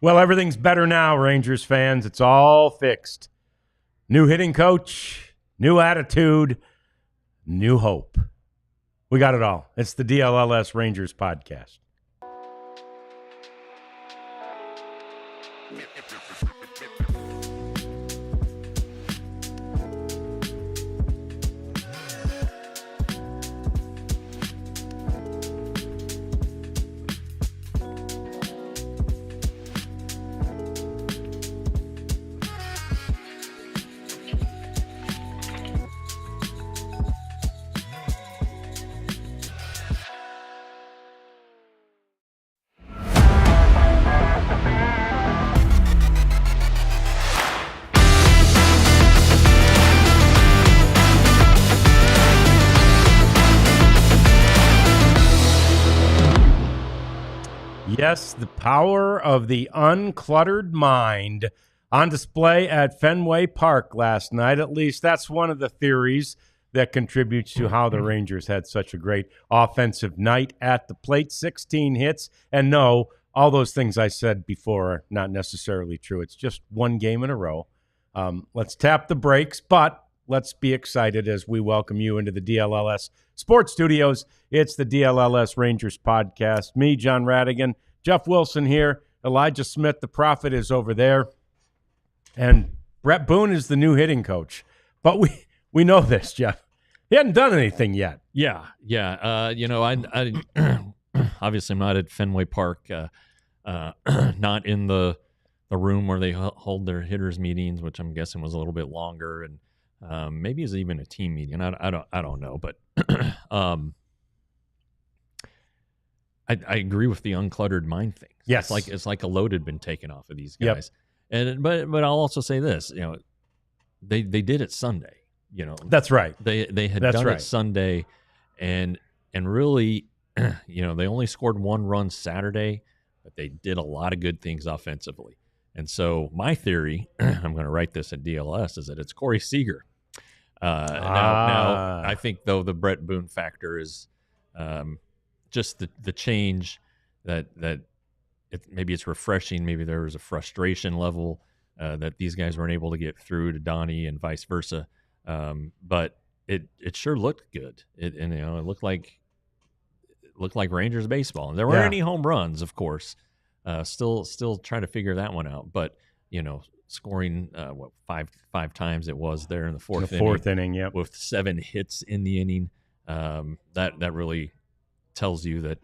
Well, everything's better now, Rangers fans. It's all fixed. New hitting coach, new attitude, new hope. We got it all. It's the DLLS Rangers podcast. Yes, the power of the uncluttered mind on display at Fenway Park last night. At least that's one of the theories that contributes to how the Rangers had such a great offensive night at the plate. 16 hits. And no, all those things I said before are not necessarily true. It's just one game in a row. Let's tap the brakes, but let's be excited as we welcome you into the DLLS Sports Studios. It's the DLLS Rangers podcast. Me, John Radigan, Jeff Wilson here. Elijah Smith, the prophet, is over there. And Bret Boone is the new hitting coach. But we know this, Jeff. He hadn't done anything yet. Yeah. I obviously I'm not at Fenway Park, not in the room where they hold their hitters meetings, which I'm guessing was a little bit longer, and maybe it's even a team meeting. I don't know, but I agree with the uncluttered mind thing. Yes, it's like a load had been taken off of these guys. Yep. But I'll also say this, they did it Sunday. That's right. They had done it Sunday, and really, they only scored one run Saturday, but they did a lot of good things offensively. And so my theory, I'm going to write this at DLS, is that it's Corey Seager. Now, I think, though, the Bret Boone factor is just the change that maybe it's refreshing. Maybe there was a frustration level that these guys weren't able to get through to Donnie and vice versa. But it sure looked good. It looked like Rangers baseball. And there weren't any home runs, of course. Still trying to figure that one out. But scoring five times it was there in the fourth inning, yep, with 7 hits in the inning. That really tells you that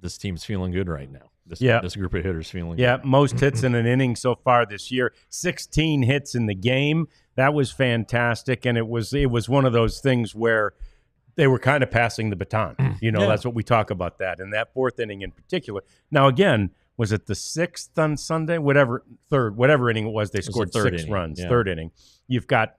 this team's feeling good right now. This group of hitters feeling good. Yeah, most hits in an inning so far this year. 16 hits in the game. That was fantastic, and it was one of those things where they were kind of passing the baton. That's what we talk about that. In that fourth inning in particular. Now, again, was it the 6th on Sunday? Whatever inning it was, they scored 6 runs. Yeah. Third inning. You've got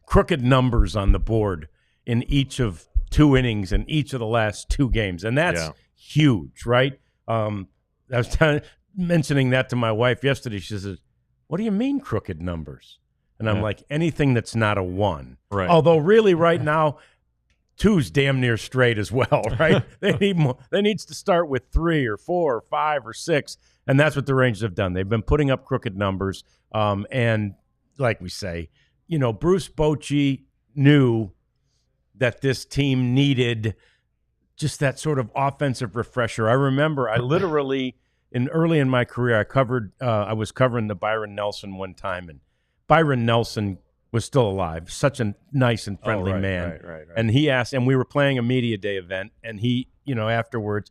crooked numbers on the board in each of 2 innings in each of the last 2 games, and that's huge, right? I was mentioning that to my wife yesterday. She says, "What do you mean crooked numbers?" And I'm like, anything that's not a 1. Right. Although really right now, 2's damn near straight as well, right? They need more. They needs to start with 3 or 4 or 5 or 6, and that's what the Rangers have done. They've been putting up crooked numbers, and like we say, Bruce Bochy knew that this team needed just that sort of offensive refresher. I remember I literally, early in my career, I was covering the Byron Nelson one time, and Byron Nelson was still alive, such a nice and friendly man. Right. And he asked, and we were playing a media day event, and he, afterwards,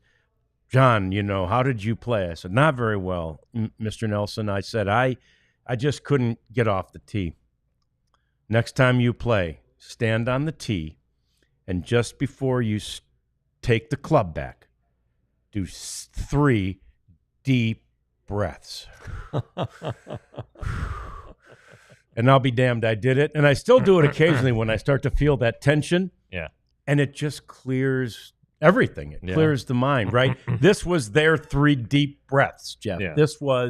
"John, how did you play?" I said, "Not very well, Mr. Nelson." I said, I just couldn't get off the tee. "Next time you play, stand on the tee, and just before you take the club back, do 3 deep breaths." And I'll be damned, I did it. And I still do it occasionally when I start to feel that tension. Yeah. And it just clears everything. It clears the mind, right? This was their 3 deep breaths, Jeff. Yeah. This was,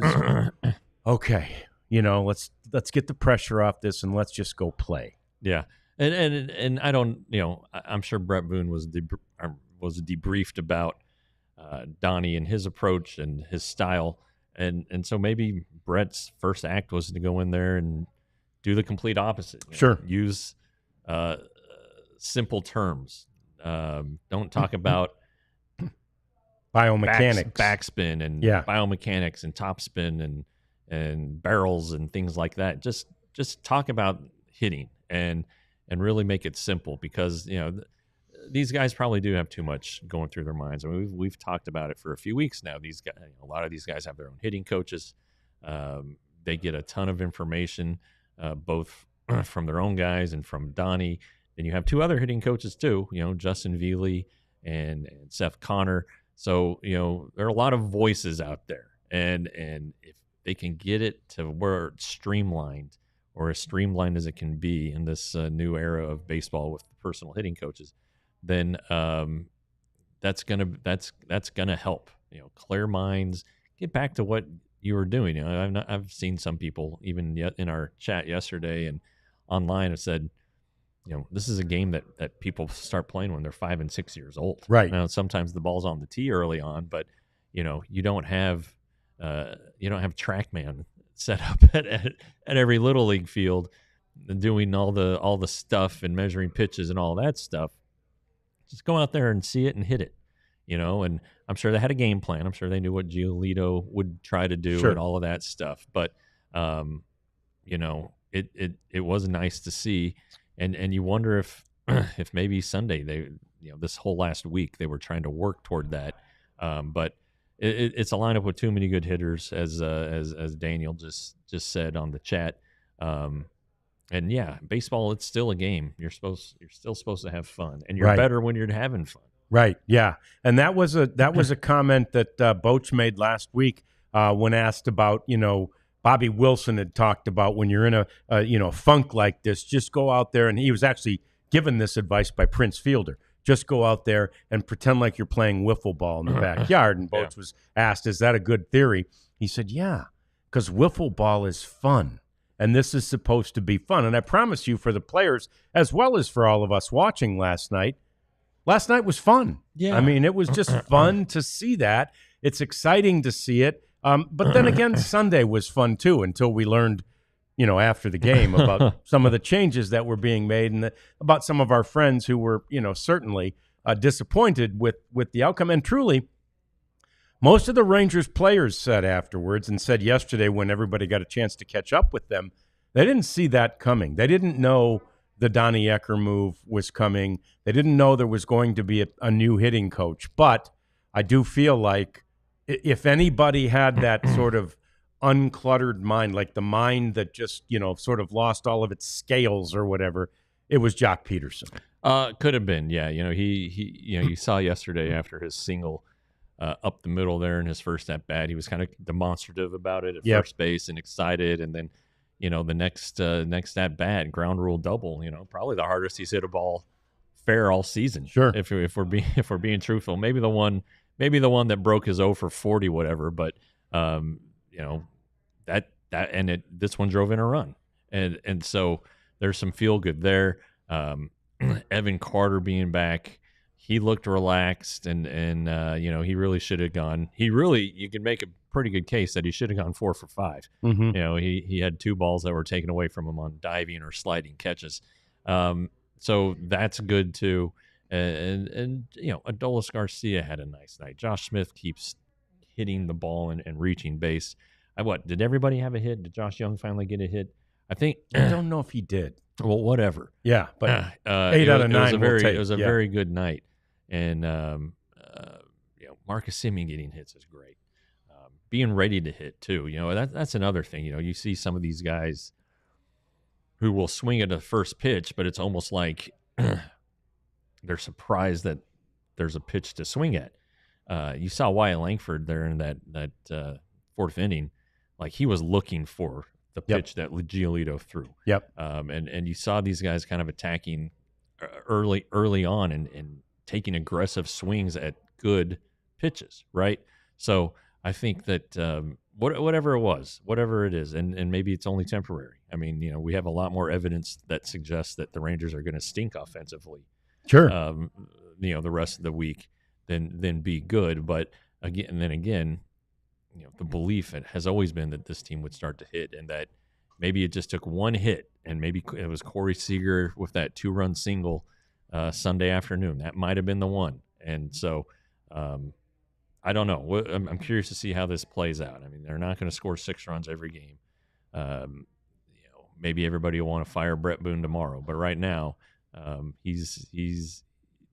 okay, let's get the pressure off this and let's just go play. Yeah. And I don't, I'm sure Bret Boone was debriefed about Donnie and his approach and his style. And so maybe Bret's first act was to go in there and do the complete opposite. Sure. Use simple terms. Don't talk about biomechanics, backspin, and biomechanics, and topspin, and barrels and things like that. Just talk about hitting and really make it simple, because these guys probably do have too much going through their minds. I mean, we've talked about it for a few weeks now. These guys, a lot of these guys have their own hitting coaches. They get a ton of information, both from their own guys and from Donnie. Then you have two other hitting coaches too, Justin Veely and Seth Connor. So, there are a lot of voices out there. And if they can get it to where it's streamlined, or as streamlined as it can be in this new era of baseball with personal hitting coaches, then that's gonna help. Clear minds, get back to what you were doing. I've seen some people even in our chat yesterday and online have said, this is a game that people start playing when they're 5 and 6 years old. Right. Now, sometimes the ball's on the tee early on, but you don't have TrackMan set up at every little league field, doing all the stuff and measuring pitches and all that stuff. Just go out there and see it and hit it, and I'm sure they had a game plan. I'm sure they knew what Giolito would try to do and all of that stuff. But, it was nice to see. And you wonder if maybe Sunday this whole last week they were trying to work toward that. But it's a lineup with too many good hitters, as Daniel just said on the chat. And yeah, baseball, it's still a game. You're still supposed to have fun, and you're better when you're having fun. Right. Yeah. And that was a comment that Boach made last week when asked about, Bobby Wilson had talked about when you're in a funk like this, just go out there. And he was actually given this advice by Prince Fielder. Just go out there and pretend like you're playing wiffle ball in the backyard. And Boach was asked, is that a good theory? He said, yeah, because wiffle ball is fun. And this is supposed to be fun. And I promise you, for the players, as well as for all of us watching last night was fun. Yeah. I mean, it was just fun to see that. It's exciting to see it. But then again, Sunday was fun too, until we learned, after the game about some of the changes that were being made, and about some of our friends who were, certainly disappointed with the outcome. And truly, most of the Rangers players said afterwards, and said yesterday when everybody got a chance to catch up with them, they didn't see that coming. They didn't know the Donnie Ecker move was coming. They didn't know there was going to be a new hitting coach. But I do feel like if anybody had that sort of uncluttered mind, like the mind that just, sort of lost all of its scales or whatever, it was Jock Pederson. Could have been, yeah. He you saw yesterday after his single up the middle there in his first at bat, he was kind of demonstrative about it at first base and excited, and then the next at bat, ground rule double, probably the hardest he's hit a ball fair all season. Sure. If we're being truthful, maybe the one that broke his 0 for 40, whatever, but this one drove in a run, and so there's some feel good there. Evan Carter being back, he looked relaxed, and he really should have gone. You can make a pretty good case that he should have gone 4 for 5. Mm-hmm. He had 2 balls that were taken away from him on diving or sliding catches. So that's good too. And Adolis Garcia had a nice night. Josh Smith keeps hitting the ball and reaching base. Did everybody have a hit? Did Josh Young finally get a hit? I don't know if he did. Well, whatever. Yeah, but 8 out of 9. It was a very good night, and Marcus Semien getting hits is great. Being ready to hit too. That's another thing. You see some of these guys who will swing at the first pitch, but it's almost like they're surprised that there's a pitch to swing at. You saw Wyatt Langford there in that 4th inning, like he was looking for the pitch that Giolito threw. Yep. And you saw these guys kind of attacking early on and taking aggressive swings at good pitches, right? So I think that whatever it is, and maybe it's only temporary. I mean, we have a lot more evidence that suggests that the Rangers are going to stink offensively. Sure. The rest of the week than be good. But again, the belief has always been that this team would start to hit, and that maybe it just took one hit, and maybe it was Corey Seager with that 2-run single Sunday afternoon. That might have been the one. And so I don't know. I'm curious to see how this plays out. I mean, they're not going to score 6 runs every game. Maybe everybody will want to fire Bret Boone tomorrow, but right now he's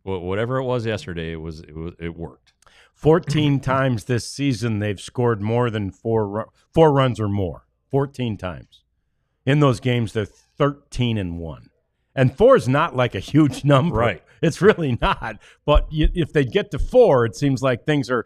whatever it was yesterday. It worked. 14 times this season they've scored more than 4 runs or more. 14 times. In those games, they're 13-1. And 4 is not like a huge number. Right. It's really not. But if they get to 4, it seems like things are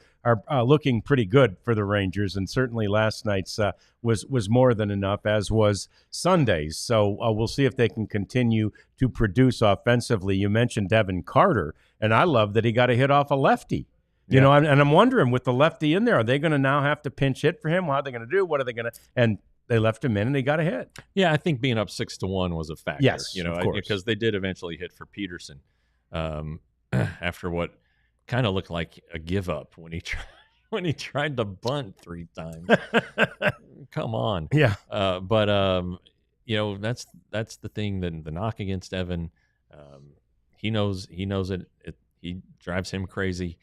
looking pretty good for the Rangers. And certainly last night's was more than enough, as was Sunday's. So we'll see if they can continue to produce offensively. You mentioned Devin Carter, and I love that he got a hit off a lefty. You know, and I'm wondering, with the lefty in there, are they going to now have to pinch hit for him? How are they going to do? What are they going to – and they left him in, and they got a hit. Yeah, I think being up 6-1 was a factor. Yes, of course. Because they did eventually hit for Pederson after what kind of looked like a give up when he tried to bunt 3 times. Come on. Yeah. But that's the thing, that the knock against Evan. He knows it. He drives him crazy.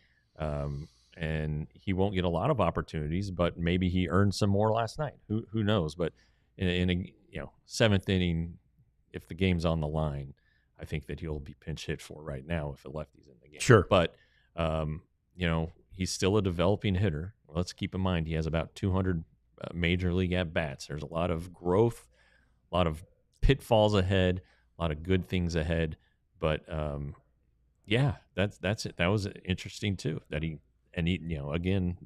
And he won't get a lot of opportunities, but maybe he earned some more last night. Who knows? But in a 7th inning, if the game's on the line, I think that he'll be pinch hit for right now if a lefty's in the game. Sure. But he's still a developing hitter. Let's keep in mind he has about 200 major league at bats. There's a lot of growth, a lot of pitfalls ahead, a lot of good things ahead. But yeah, that's it. That was interesting too. That he again,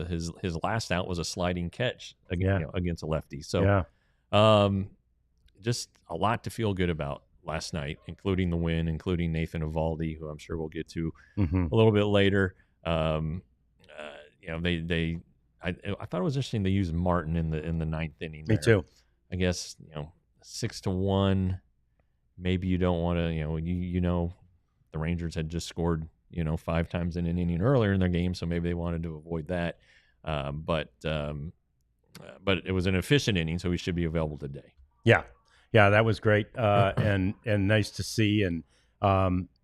his last out was a sliding catch against a lefty. So just a lot to feel good about last night, including the win, including Nathan Eovaldi, who I'm sure we'll get to a little bit later. I thought it was interesting they used Martin in the 9th inning. Me too. I guess 6-1. Maybe you don't want to. The Rangers had just scored 5 times in an inning earlier in their game, so maybe they wanted to avoid that. But it was an efficient inning, so he should be available today. Yeah, that was great and nice to see. And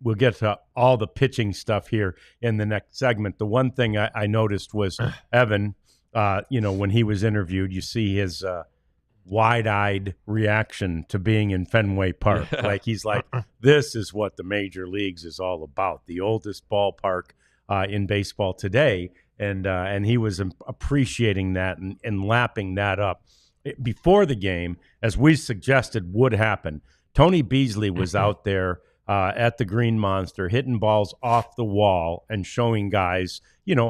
we'll get to all the pitching stuff here in the next segment. The one thing I noticed was Evan. When he was interviewed, you see his wide-eyed reaction to being in Fenway Park. Like he's like, this is what the major leagues is all about, the oldest ballpark in baseball today. And he was appreciating that and lapping that up. Before the game, as we suggested would happen, Tony Beasley was out there at the Green Monster hitting balls off the wall and showing guys,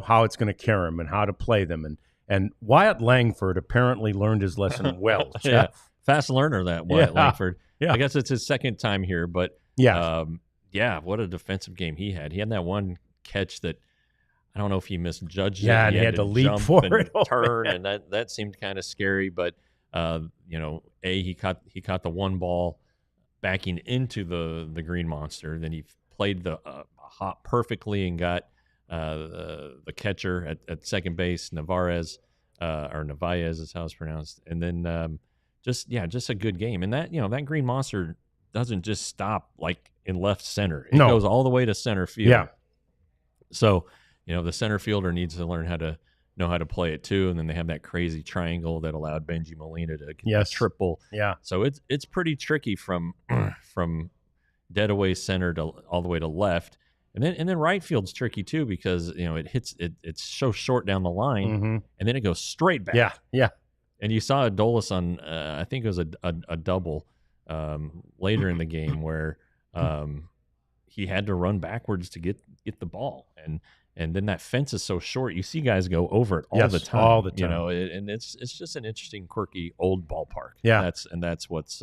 how it's going to carry them and how to play them. And Wyatt Langford apparently learned his lesson well. Yeah, fast learner, that Wyatt Langford. Yeah. I guess it's his second time here, but what a defensive game he had. He had that one catch that I don't know if he misjudged it. And he had to leap for it, turn, and that seemed kind of scary. But he caught the one ball backing into the Green Monster. Then he played the hop perfectly and got the catcher at second base, Narvaez is how it's pronounced. And then just a good game. And that Green Monster doesn't just stop like in left center. It goes all the way to center field. Yeah. So, the center fielder needs to learn how to play it too. And then they have that crazy triangle that allowed Benji Molina to get a triple. Yeah. So it's pretty tricky from dead away center to all the way to left. And then right field's tricky too, because it's so short down the line, and then it goes straight back. Yeah. And you saw Adolis on I think it was a double later in the game where he had to run backwards to get the ball, and then that fence is so short, you see guys go over it all the time. All the time. And it's just an interesting, quirky old ballpark. Yeah, that's what's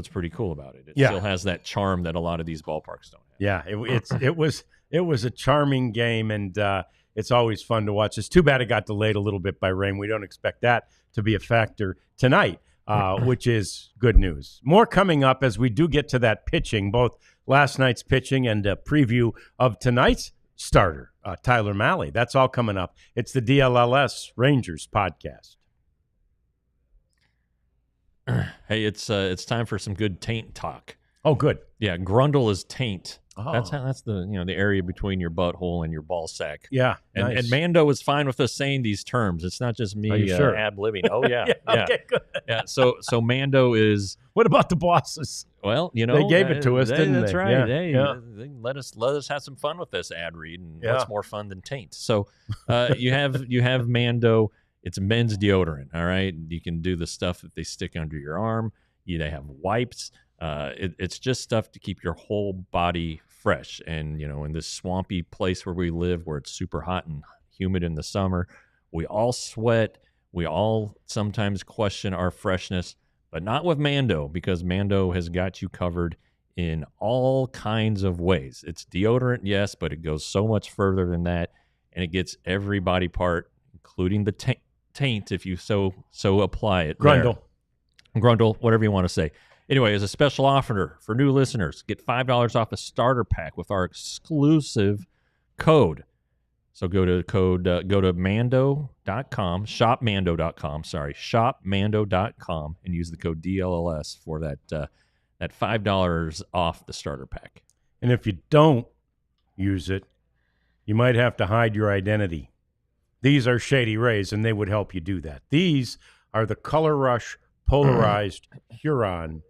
pretty cool about it. It still has that charm that a lot of these ballparks don't have. Yeah, it was a charming game, and it's always fun to watch. It's too bad it got delayed a little bit by rain. We don't expect that to be a factor tonight, which is good news. More coming up as we do get to that pitching, both last night's pitching and a preview of tonight's starter Tyler Mahle. That's all coming up. It's the DLLS Rangers podcast. Hey, it's time for some good taint talk. Oh, good. Yeah, grundle is taint. Oh. That's the the area between your butthole and your ball sack. Yeah, and, nice. and Mando is fine with us saying these terms. It's not just me sure? ad-libbing. Oh yeah, yeah. Okay, good. Yeah. So Mando is. What about the bosses? Well, they gave it to us, didn't they? That's right. Yeah. Hey, yeah. let us have some fun with this ad read, and Yeah. what's more fun than taint? So, you have Mando. It's men's deodorant. All right, you can do the stuff that they stick under your arm. They have wipes. It's just stuff to keep your whole body fresh. And in this swampy place where we live, where it's super hot and humid in the summer, we all sweat. We all sometimes question our freshness, but not with Mando, because Mando has got you covered in all kinds of ways. It's deodorant, yes, but it goes so much further than that, and it gets every body part, including the taint, if you so apply it. Grundle, whatever you want to say. Anyway, as a special offer for new listeners, get $5 off a starter pack with our exclusive code. So go to mando.com, shopmando.com, and use the code DLLS for that $5 off the starter pack. and if you don't use it, you might have to hide your identity. These are Shady Rays, and they would help you do that. These are the Color Rush Polarized Huron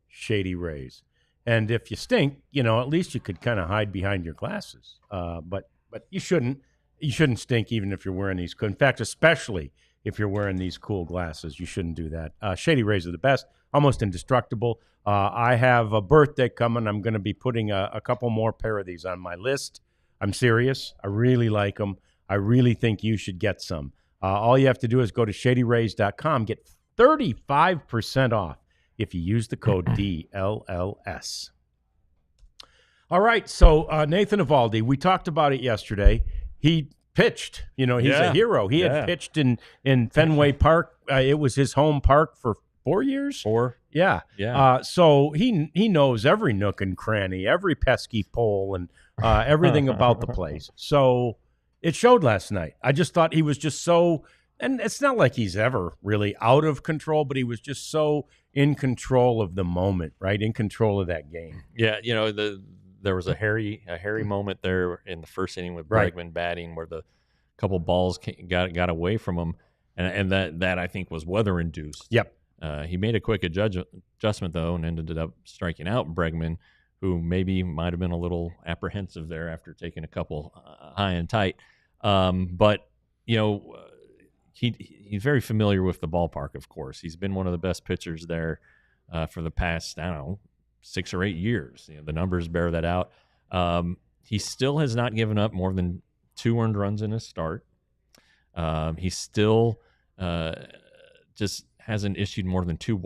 Shady Rays. And if you stink, at least you could kind of hide behind your glasses. But you shouldn't. You shouldn't stink even if you're wearing these. In fact, especially if you're wearing these cool glasses, you shouldn't do that. Shady Rays are the best, almost indestructible. I have a birthday coming. I'm going to be putting a couple more pair of these on my list. I'm serious. I really like them. I really think you should get some. All you have to do is go to shadyrays.com, get 35% off if you use the code DLLS. All right, so Nathan Eovaldi, we talked about it yesterday. He pitched. He's a hero. He had pitched in Fenway Park. It was his home park for 4 years. Yeah. So he knows every nook and cranny, every pesky pole, and everything about the place. So it showed last night. I just thought he was just so, and it's not like he's ever really out of control, but he was just so in control of the moment, right? In control of that game. Yeah, there was a hairy moment there in the first inning with Bregman batting, where the couple balls got away from him, and that I think was weather induced. Yep. He made a quick adjustment though, and ended up striking out Bregman, who maybe might have been a little apprehensive there after taking a couple high and tight. But he's very familiar with the ballpark. Of course, he's been one of the best pitchers there for the past 6 or 8 years. The numbers bear that out. He still has not given up more than 2 earned runs in his start. He still just hasn't issued more than two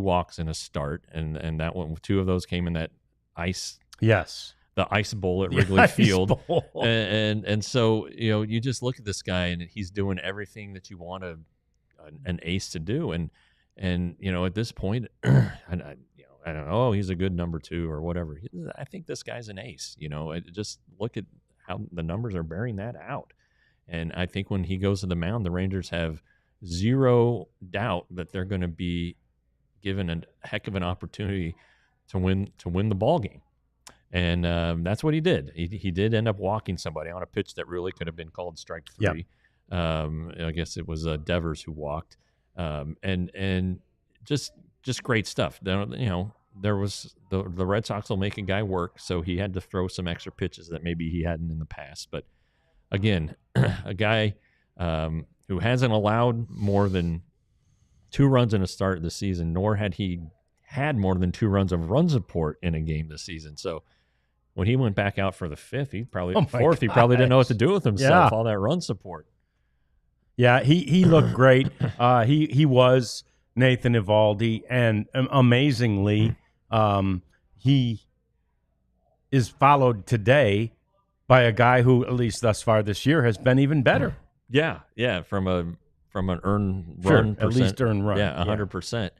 walks in a start, and that one, 2 of those came in that ice. Yes. The ice bowl at Wrigley Field. And so you just look at this guy, and he's doing everything that you want an ace to do, and at this point, I don't know, he's a good number 2 or whatever. I think this guy's an ace. Just look at how the numbers are bearing that out. And I think when he goes to the mound, the Rangers have zero doubt that they're going to be given a heck of an opportunity to win the ball game. And that's what he did. He did end up walking somebody on a pitch that really could have been called strike 3. Yep. I guess it was Devers who walked. And just great stuff. There was the Red Sox will make a guy work, so he had to throw some extra pitches that maybe he hadn't in the past. But again, a guy who hasn't allowed more than 2 runs in a start this season, nor had he had more than 2 runs of run support in a game this season. So when he went back out for the 5th, he probably didn't know what to do with himself. Yeah. All that run support. Yeah, he looked great. He was Nathan Eovaldi, and amazingly, he is followed today by a guy who, at least thus far this year, has been even better. Yeah, from an earned run percent. At least earned run. Yeah, 100%.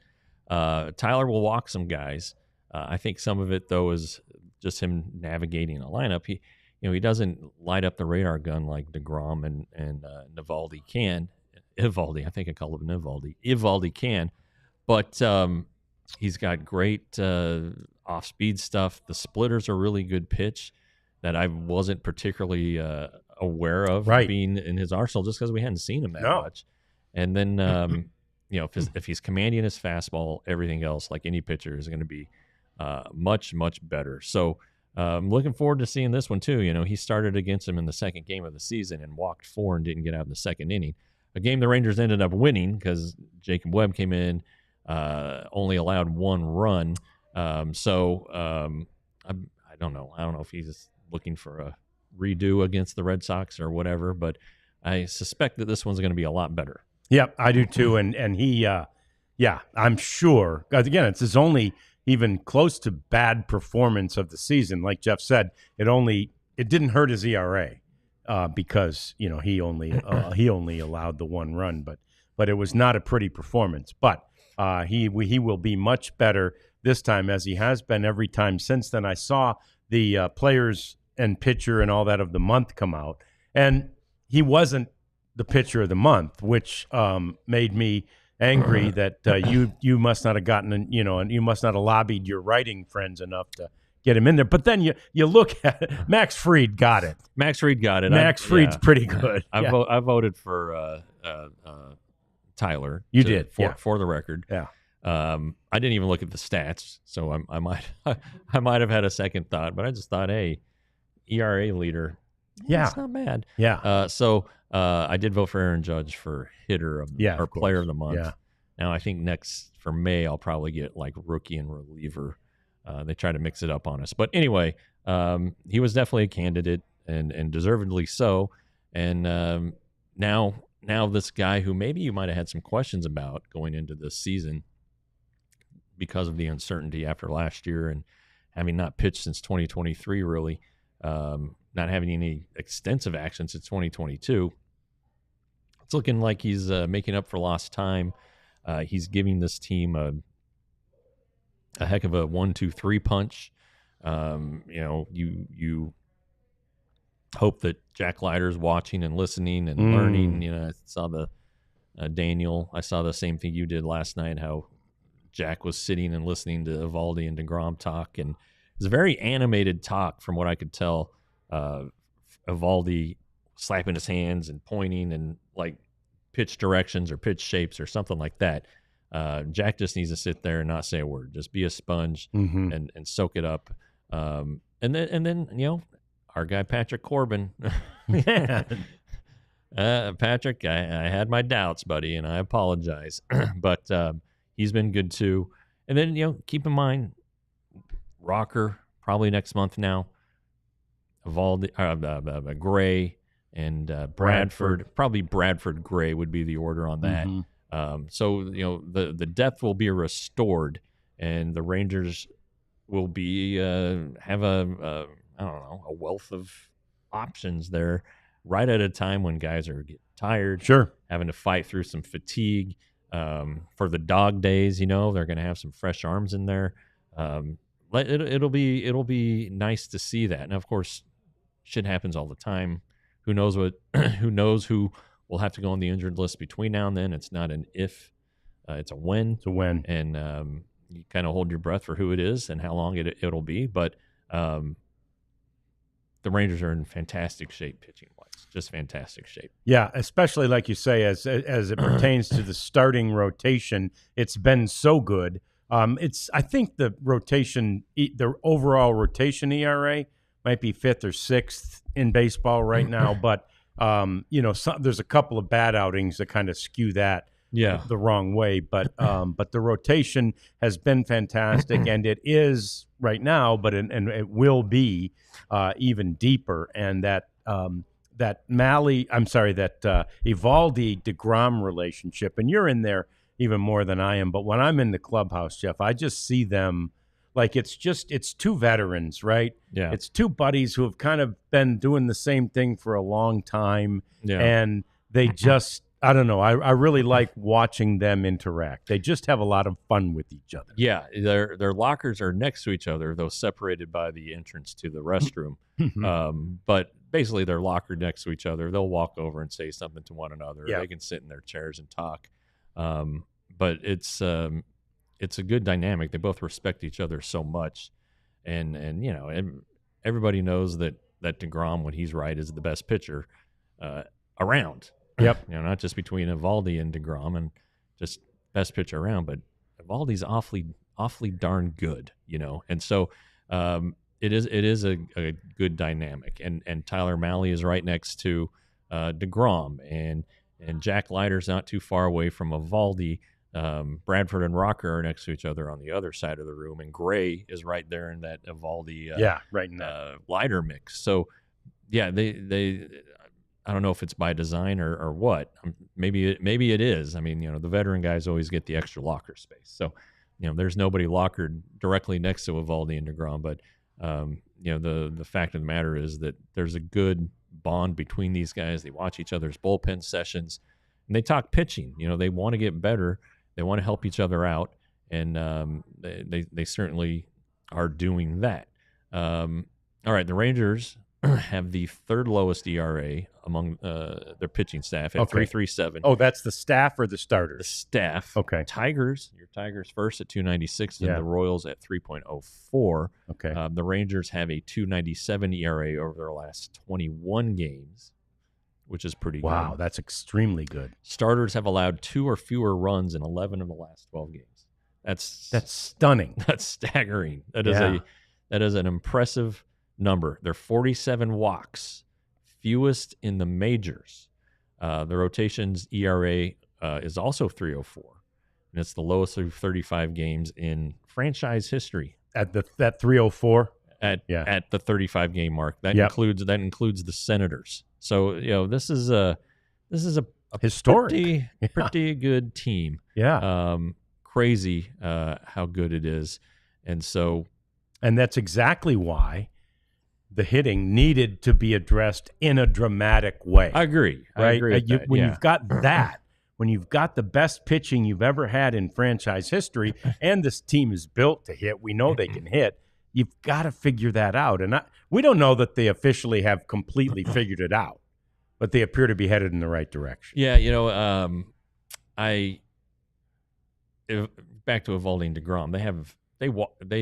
Tyler will walk some guys. I think some of it though is just him navigating a lineup. he doesn't light up the radar gun like DeGrom and Eovaldi can. Eovaldi, I think I call him Eovaldi. Eovaldi can, but he's got great off-speed stuff. The splitters are really good pitch that I wasn't particularly aware of being in his arsenal just because we hadn't seen him that much. And then, if he's commanding his fastball, everything else, like any pitcher, is going to be much, much better. So I'm looking forward to seeing this one too. He started against him in the second game of the season and walked 4 and didn't get out in the second inning. A game the Rangers ended up winning because Jacob Webb came in, only allowed 1 run. I don't know. I don't know if he's looking for a redo against the Red Sox or whatever, but I suspect that this one's going to be a lot better. Yep, I do too. And he, I'm sure. Again, it's his only even close to bad performance of the season. Like Jeff said, it didn't hurt his ERA because he only allowed the 1 run, but it was not a pretty performance. But he will be much better this time, as he has been every time since then. I saw the players and pitcher and all that of the month come out, and he wasn't the pitcher of the month, which made me angry that you must not have gotten, and you must not have lobbied your writing friends enough to get him in there. But then you look at it, Max Fried got it. Max Fried got it. Max Fried's pretty good. I voted for Tyler. You did for the record. Yeah. I didn't even look at the stats, so I might have had a second thought, but I just thought, hey, ERA leader. Yeah, it's not bad. Yeah. So I did vote for Aaron Judge for hitter of or player of the month. Yeah. Now I think next for May I'll probably get like rookie and reliever. They try to mix it up on us, but anyway, he was definitely a candidate and deservedly so. And now this guy who maybe you might have had some questions about going into this season because of the uncertainty after last year and having not pitched since 2023, really. Not having any extensive action since 2022. It's looking like he's making up for lost time. He's giving this team a heck of a 1-2-3 punch. You hope that Jack Leiter's watching and listening and learning. I saw Daniel. I saw the same thing you did last night, how Jack was sitting and listening to Eovaldi and DeGrom talk. And it's a very animated talk from what I could tell. Eovaldi slapping his hands and pointing and like pitch directions or pitch shapes or something like that. Jack just needs to sit there and not say a word. Just be a sponge and soak it up. And then our guy Patrick Corbin. Patrick, I had my doubts, buddy, and I apologize. But he's been good too. And then keep in mind, Rocker probably next month now. Eovaldi, Gray, and Bradford. Probably Bradford Gray would be the order on that. So the depth will be restored, and the Rangers will be have a wealth of options there, right at a time when guys are getting tired, having to fight through some fatigue. For the dog days, they're going to have some fresh arms in there. It'll be nice to see that. And of course, shit happens all the time. Who knows who will have to go on the injured list between now and then. It's not an if, it's a when. It's a when. And you kind of hold your breath for who it is and how long it'll be. But the Rangers are in fantastic shape pitching wise. Just fantastic shape. Yeah, especially like you say, as it pertains to the starting rotation, it's been so good. I think the overall rotation ERA might be 5th or 6th in baseball right now, but there's a couple of bad outings that kind of skew that the wrong way. But the rotation has been fantastic, and it is right now, and it will be even deeper. And that Eovaldi DeGrom relationship, and you're in there even more than I am. But when I'm in the clubhouse, Jeff, I just see them like it's two veterans, right? Yeah. It's two buddies who have kind of been doing the same thing for a long time. Yeah. And they just, I don't know. I really like watching them interact. They just have a lot of fun with each other. Yeah, their lockers are next to each other, though separated by the entrance to the restroom. But basically, they're lockered next to each other. They'll walk over and say something to one another. Yeah. They can sit in their chairs and talk. But it's a good dynamic. They both respect each other so much, and everybody knows that DeGrom, when he's right, is the best pitcher around. Yep. Not just between Eovaldi and DeGrom, and just best pitcher around, but Eovaldi's awfully darn good, and so it is a good dynamic, and Tyler Mahle is right next to DeGrom, and Jack Leiter's not too far away from Eovaldi. Bradford and Rocker are next to each other on the other side of the room, and Gray is right there in that Eovaldi right in that Leiter mix. So yeah, they I don't know if it's by design or what. Maybe it is. I mean, the veteran guys always get the extra locker space. So, there's nobody lockered directly next to Eovaldi and DeGrom. But, the fact of the matter is that there's a good bond between these guys. They watch each other's bullpen sessions, and they talk pitching. They want to get better. They want to help each other out, and they certainly are doing that. All right, the Rangers have the third lowest ERA among their pitching staff at 3.37. Oh, that's the staff or the starters? The staff. Okay. Your Tigers first at 2.96, and the Royals at 3.04. Okay. The Rangers have a 2.97 ERA over their last 21 games, which is pretty good. Wow, that's extremely good. Starters have allowed 2 or fewer runs in 11 of the last 12 games. That's stunning. That's staggering. That is an impressive number. They're 47 walks, fewest in the majors. The rotation's ERA is also 3.04, and it's the lowest of 35 games in franchise history. At that 3.04 at the 35 game mark. That includes the Senators. So this is a historic, pretty good team. Yeah, crazy how good it is, and that's exactly why the hitting needed to be addressed in a dramatic way. I agree. Right? I agree with that. When you've got that, when you've got the best pitching you've ever had in franchise history, and this team is built to hit, we know they can hit, you've got to figure that out. And we don't know that they officially have completely figured it out, but they appear to be headed in the right direction. Yeah, back to Eovaldi and DeGrom, they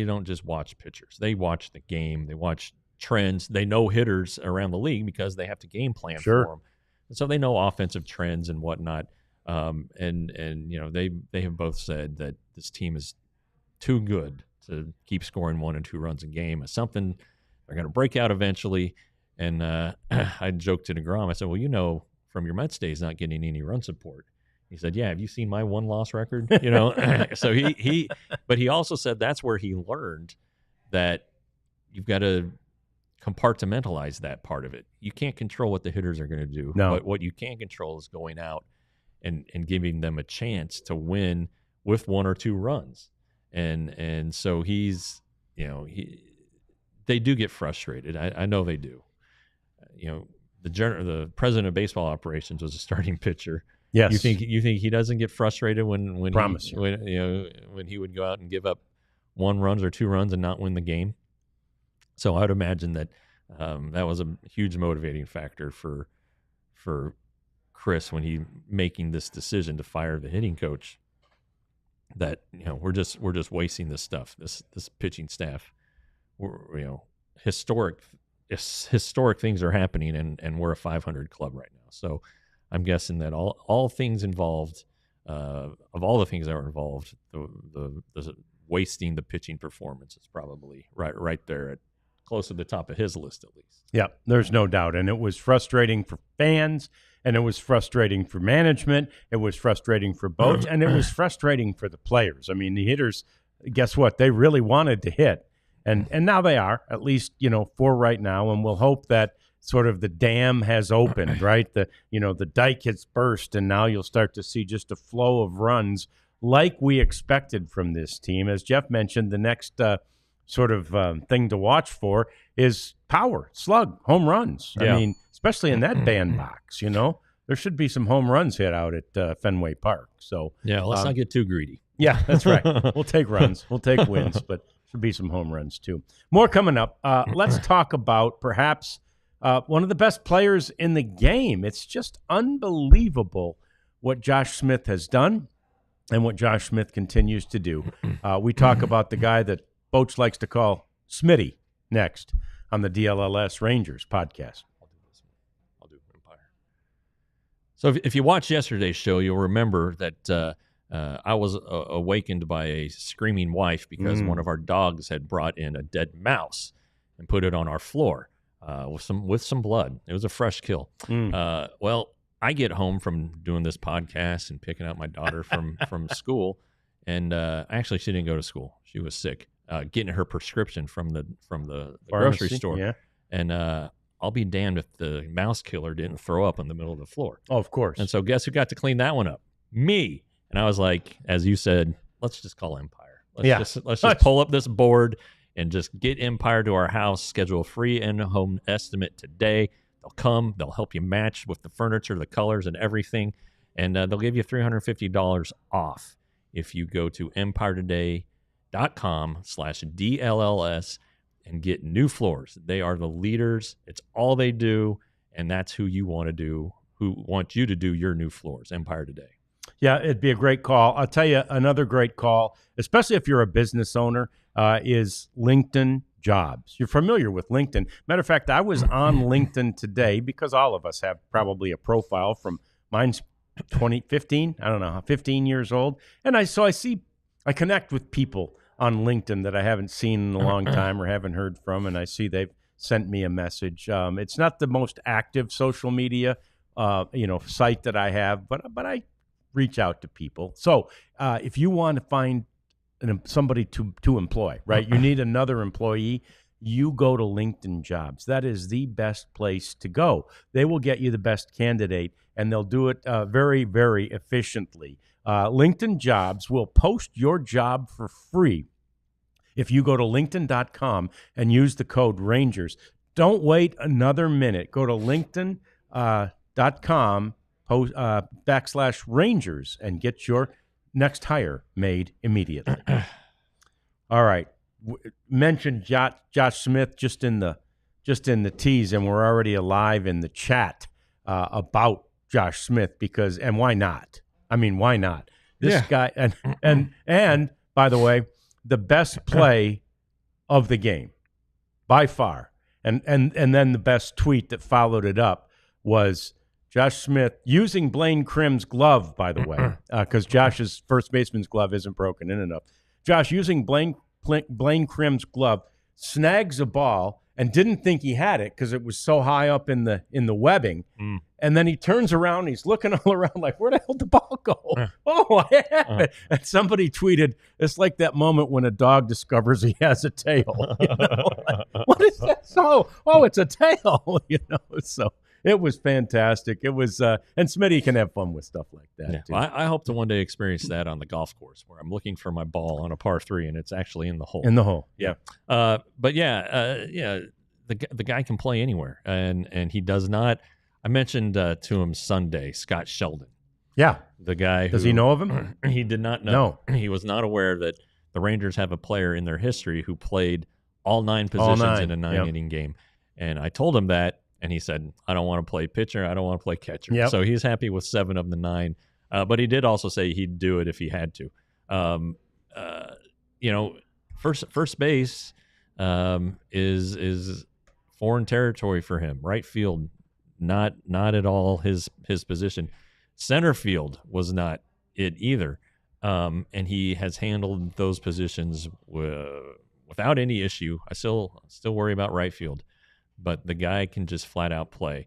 don't just watch pitchers. They watch the game. They watch trends. They know hitters around the league because they have to game plan for them. And so they know offensive trends and whatnot. They have both said that this team is too good to keep scoring 1 and 2 runs a game. It's something they're going to break out eventually. And I joked to DeGrom. I said, well, from your Mets days, not getting any run support. He said, yeah, have you seen my 1-loss record? So but he also said that's where he learned that you've got to compartmentalize that part of it. You can't control what the hitters are going to do. No. But what you can control is going out and giving them a chance to win with 1 or 2 runs. And so they do get frustrated. I know they do. The president of baseball operations was a starting pitcher. Yes. You think he doesn't get frustrated when he would go out and give up 1 run or 2 runs and not win the game? So I would imagine that that was a huge motivating factor for Chris when he making this decision to fire the hitting coach. That we're just wasting this stuff, this pitching staff. Historic things are happening, and we're a 500 club right now. So I'm guessing that all things involved, of all the things that were involved, the wasting the pitching performance is probably right there at close to the top of his list, at least. Yeah, there's no doubt. And it was frustrating for fans, and it was frustrating for management. It was frustrating for both, and it was frustrating for the players. I mean, the hitters, guess what? They really wanted to hit. And now they are, at least, for right now. And we'll hope that sort of the dam has opened, right? The dike has burst, and now you'll start to see just a flow of runs like we expected from this team. As Jeff mentioned, the next thing to watch for is power, slug, home runs. Yeah. I mean, especially in that bandbox, there should be some home runs hit out at Fenway Park. So yeah, let's not get too greedy. Yeah, that's right. We'll take runs. We'll take wins, but should be some home runs too. More coming up. Let's talk about perhaps one of the best players in the game. It's just unbelievable what Josh Smith has done and what Josh Smith continues to do. We talk about the guy that Boach likes to call Smitty next on the DLLS Rangers podcast. I'll do Empire. So if you watched yesterday's show, you'll remember that I was awakened by a screaming wife because one of our dogs had brought in a dead mouse and put it on our floor with some blood. It was a fresh kill. Well, I get home from doing this podcast and picking up my daughter from school, and actually she didn't go to school. She was sick, getting her prescription from the grocery store. Yeah. And I'll be damned if the mouse killer didn't throw up in the middle of the floor. Oh, of course. And so guess who got to clean that one up? Me. And I was like, as you said, let's just call Empire. Let's just pull up this board and just get Empire to our house, schedule a free in-home estimate today. They'll come, they'll help you match with the furniture, the colors, and everything. And they'll give you $350 off if you go to empiretoday.com/DLLS and get new floors. They are the leaders. It's all they do, and that's who you want you to do your new floors, Empire Today. Yeah, it'd be a great call. I'll tell you another great call, especially if you're a business owner, is LinkedIn Jobs. You're familiar with LinkedIn. Matter of fact, I was on LinkedIn today because all of us have probably a profile from mine's 15 years old. And I connect with people on LinkedIn that I haven't seen in a long time or haven't heard from, and I see they've sent me a message. It's not the most active social media site that I have, but I reach out to people. So if you want to find somebody to employ, right? You need another employee. You go to LinkedIn Jobs. That is the best place to go. They will get you the best candidate, and they'll do it very, very efficiently. LinkedIn Jobs will post your job for free if you go to LinkedIn.com and use the code Rangers. Don't wait another minute. Go to LinkedIn.com /Rangers and get your next hire made immediately. All right. Mentioned Josh Smith just in the tease, and we're already alive in the chat about Josh Smith and why not? I mean, why not? This guy and by the way, the best play of the game by far. And then the best tweet that followed it up was Josh Smith using Blaine Crim's glove, by the way, because Josh's first baseman's glove isn't broken in enough. Josh using Blaine Crim's glove, snags a ball and didn't think he had it because it was so high up in the webbing. And then he turns around, he's looking all around like, where the hell did the ball go? Oh, I have it. And somebody tweeted, it's like that moment when a dog discovers he has a tail. What is that? Oh, it's a tail. So it was fantastic. It was, and Smitty can have fun with stuff like that. Too. I hope to one day experience that on the golf course where I'm looking for my ball on a par 3 and it's actually in the hole. In the hole, yeah. The guy can play anywhere, and he does not. I mentioned to him Sunday, Scott Sheldon. Yeah, the guy. Does he know of him? He did not know. No, he was not aware that the Rangers have a player in their history who played all 9 positions in a 9-inning game, and I told him that. And he said, I don't want to play pitcher. I don't want to play catcher. Yep. So he's happy with 7 of the 9. But he did also say he'd do it if he had to. First base is foreign territory for him. Right field, not at all his position. Center field was not it either. And he has handled those positions without any issue. I still worry about right field. But the guy can just flat out play.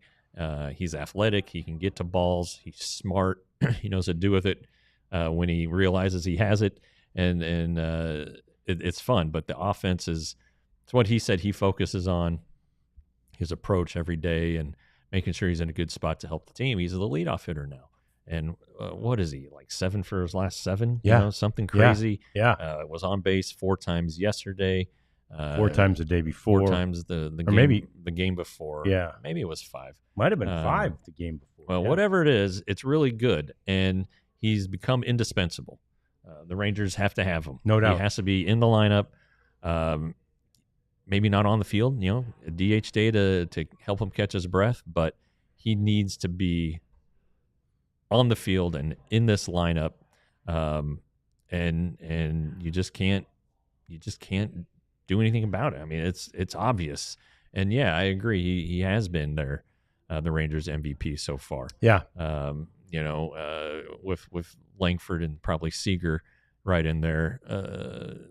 He's athletic. He can get to balls. He's smart. He knows what to do with it when he realizes he has it. And it's fun. But the offense it's what he said he focuses on, his approach every day and making sure he's in a good spot to help the team. He's the leadoff hitter now. And what is he, like 7 for his last 7? Yeah. Something crazy. Yeah. Was on base 4 times yesterday. 4 times the day before. 4 times the game, maybe the game before. Yeah, maybe it was 5. Might have been 5 the game before. Well, whatever it is, it's really good, and he's become indispensable. The Rangers have to have him. No doubt. He has to be in the lineup. Maybe not on the field, a DH day to help him catch his breath, but he needs to be on the field and in this lineup. And you just can't do anything about it. I mean, it's obvious. And yeah, I agree. He has been the Rangers MVP so far. Yeah. With Langford and probably Seager right in there.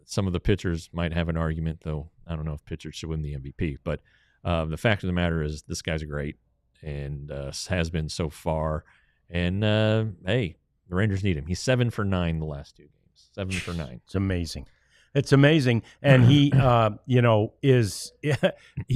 Some of the pitchers might have an argument, though. I don't know if pitchers should win the MVP. But the fact of the matter is, this guy's great and has been so far. And hey, the Rangers need him. He's 7 for 9 the last 2 games. 7 for 9. It's amazing. It's amazing, and he, he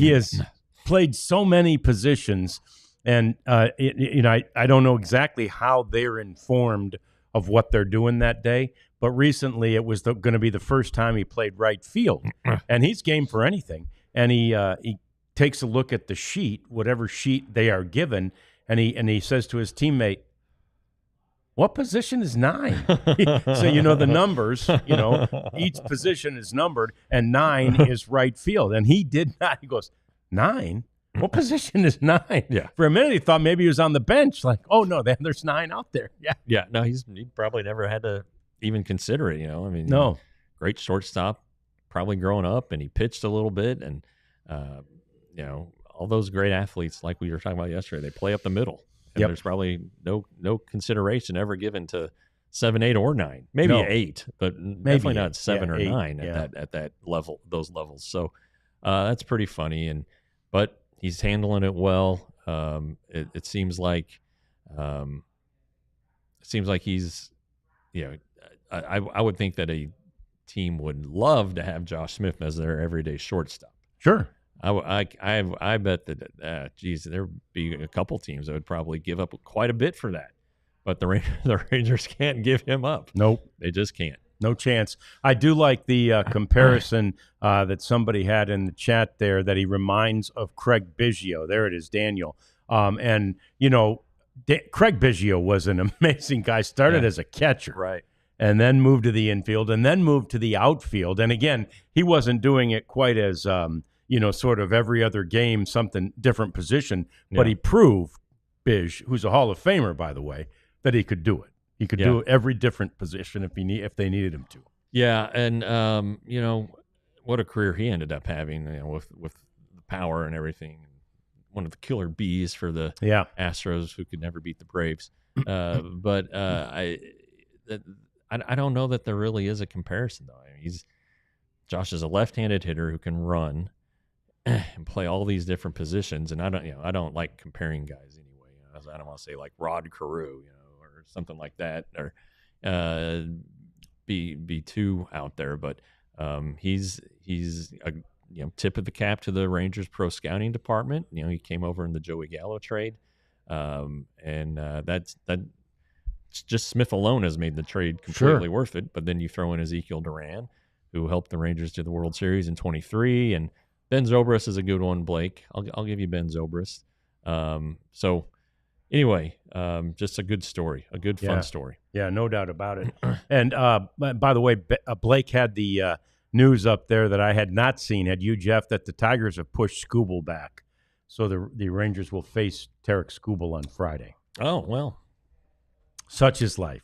has played so many positions, and I don't know exactly how they're informed of what they're doing that day, but recently it was going to be the first time he played right field, and he's game for anything, and he takes a look at the sheet, whatever sheet they are given, and he says to his teammate, "What position is 9?" So, the numbers, each position is numbered, and 9 is right field. And he did not. He goes, 9? What position is 9? Yeah. For a minute, he thought maybe he was on the bench. Like, oh, no, there's 9 out there. Yeah. Yeah. No, he probably never had to even consider it, I mean, no. Great shortstop, probably growing up, and he pitched a little bit. And, all those great athletes, like we were talking about yesterday, they play up the middle. And there's probably no consideration ever given to 7, 8, or 9. Maybe 8, but definitely not 7 or 9 at that level, those levels. So that's pretty funny. But he's handling it well. It seems like he's, I would think that a team would love to have Josh Smith as their everyday shortstop. Sure. I bet that there'd be a couple teams that would probably give up quite a bit for that, but the Rangers can't give him up. Nope, they just can't. No chance. I do like the comparison that somebody had in the chat there, that he reminds of Craig Biggio. There it is, Daniel. And Craig Biggio was an amazing guy. Started as a catcher, right, and then moved to the infield, and then moved to the outfield. And again, he wasn't doing it quite as sort of every other game, something different position. But he proved, Bish, who's a Hall of Famer, by the way, that he could do it. He could do every different position if they needed him to. Yeah, and what a career he ended up having, with the power and everything. One of the killer bees for the Astros, who could never beat the Braves. But I don't know that there really is a comparison, though. I mean, Josh is a left-handed hitter who can run and play all these different positions, and I don't like comparing guys anyway. I don't want to say like Rod Carew, or something like that, or be too out there. But he's a tip of the cap to the Rangers pro scouting department. He came over in the Joey Gallo trade, and that's just Smith alone has made the trade completely worth it. But then you throw in Ezekiel Duran, who helped the Rangers to the World Series in '23, and Ben Zobrist is a good one, Blake. I'll give you Ben Zobrist. So anyway, just a good story, a good fun story. Yeah, no doubt about it. And by the way, Blake had the news up there that I had not seen. Had you, Jeff, that the Tigers have pushed Skubal back, so the Rangers will face Tarek Skubal on Friday. Oh well, such is life.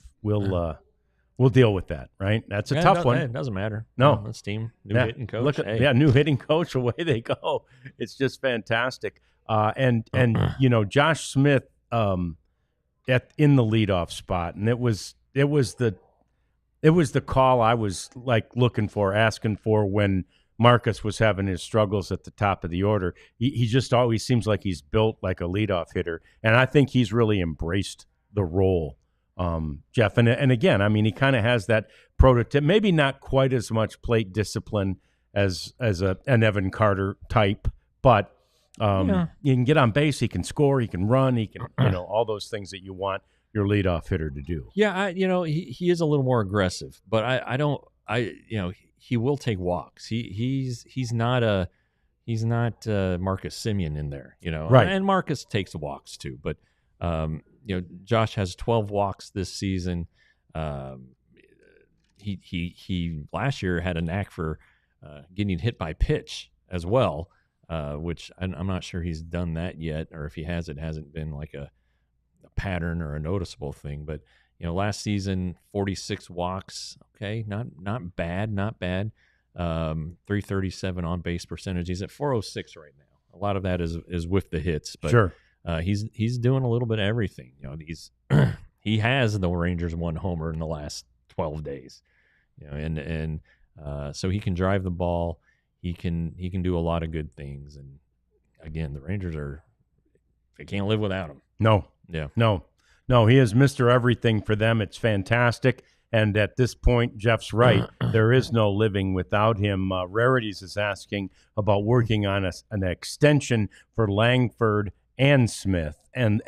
We'll deal with that, right? That's a tough one. It doesn't matter. No. This team, new hitting coach. New hitting coach, away they go. It's just fantastic. And Josh Smith in the leadoff spot, and it was the call I was like looking for, asking for when Marcus was having his struggles at the top of the order. He just always seems like he's built like a leadoff hitter, and I think he's really embraced the role. Jeff, and again, I mean, he kind of has that prototype, maybe not quite as much plate discipline as an Evan Carter type, but he can get on base, he can score, he can run, he can, all those things that you want your leadoff hitter to do. Yeah, he is a little more aggressive, but he will take walks. He's not Marcus Semien in there, right? And Marcus takes walks too, but Josh has 12 walks this season. He last year had a knack for getting hit by pitch as well, which I'm not sure he's done that yet, or if he has, it hasn't been like a pattern or a noticeable thing. But last season 46 walks, okay, not bad. 337 on base percentage. He's at 406 right now. A lot of that is with the hits, but sure. He's doing a little bit of everything. He has the Rangers one homer in the last 12 days. So he can drive the ball. He can do a lot of good things. And again, the Rangers they can't live without him. No. Yeah. No. He is Mr. Everything for them. It's fantastic. And at this point, Jeff's right. There is no living without him. Rarities is asking about working on an extension for Langford and Smith. And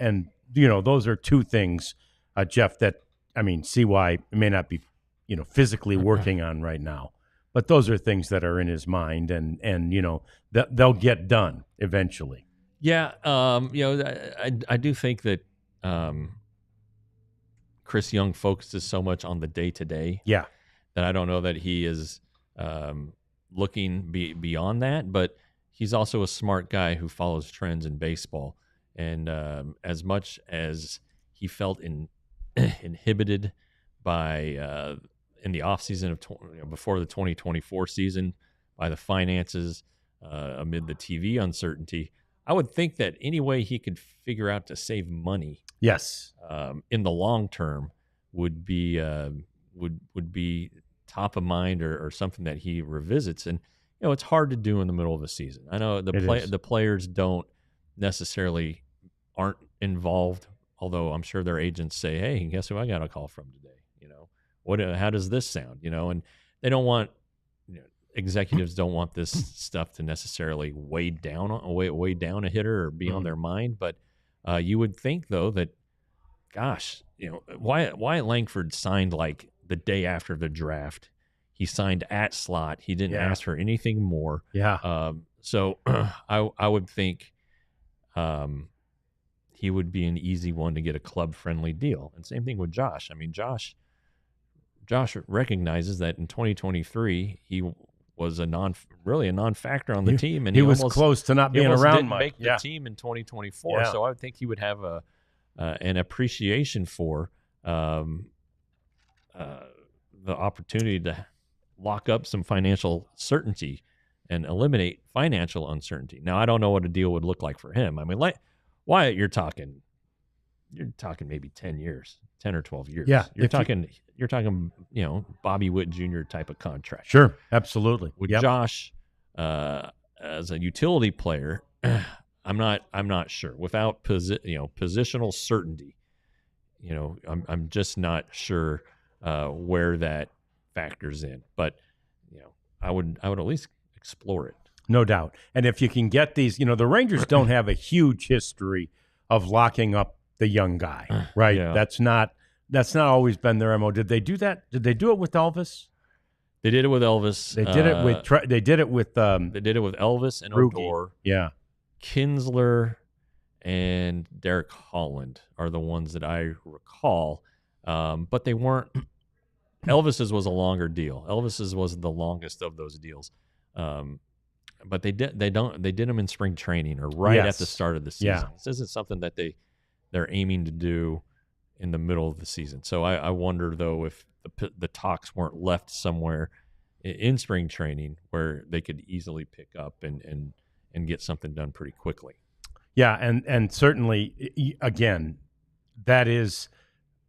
those are two things, Jeff, that, see why it may not be, physically working on right now. But those are things that are in his mind, and they'll get done eventually. Yeah, I do think that Chris Young focuses so much on the day-to-day. Yeah. That I don't know that he is looking beyond that, but he's also a smart guy who follows trends in baseball. And as much as he felt inhibited by in the offseason of before the 2024 season by the finances amid the TV uncertainty, I would think that any way he could figure out to save money, yes, in the long term would be top of mind or something that he revisits. And it's hard to do in the middle of a season. I know the players aren't involved, although I'm sure their agents say, "Hey, guess who I got a call from today? How does this sound?" And they don't want executives don't want this stuff to necessarily weigh down a hitter or be on their mind. But you would think though that, gosh, Wyatt Langford signed like the day after the draft. He signed at slot. He didn't ask for anything more. Yeah. So I would think he would be an easy one to get a club-friendly deal. And same thing with Josh. Josh recognizes that in 2023 he was a non-factor on the team, and he was close to not being around didn't much. Make the team in 2024. Yeah. So I would think he would have an appreciation for the opportunity to lock up some financial certainty and eliminate financial uncertainty. Now, I don't know what a deal would look like for him. Wyatt, you're talking maybe 10 years, 10 or 12 years. Yeah. You're talking, Bobby Witt Jr. type of contract. Sure. Absolutely. With Josh, as a utility player, I'm not sure. Without positional certainty, I'm just not sure where that factors in. But I would at least explore it. No doubt. And if you can get these, the Rangers don't have a huge history of locking up the young guy, right? Yeah. That's not always been their MO. Did they do that? Did they do it with Elvis? They did it with Elvis. They did it with Elvis and Ruge. Odor. Yeah. Kinsler and Derek Holland are the ones that I recall. But they weren't. Elvis's was a longer deal. Elvis's was the longest of those deals. But they did them in spring training or right at the start of the season. Yeah. This isn't something that they're aiming to do in the middle of the season. So I wonder though if the talks weren't left somewhere in spring training where they could easily pick up and get something done pretty quickly. Yeah, and certainly again, that is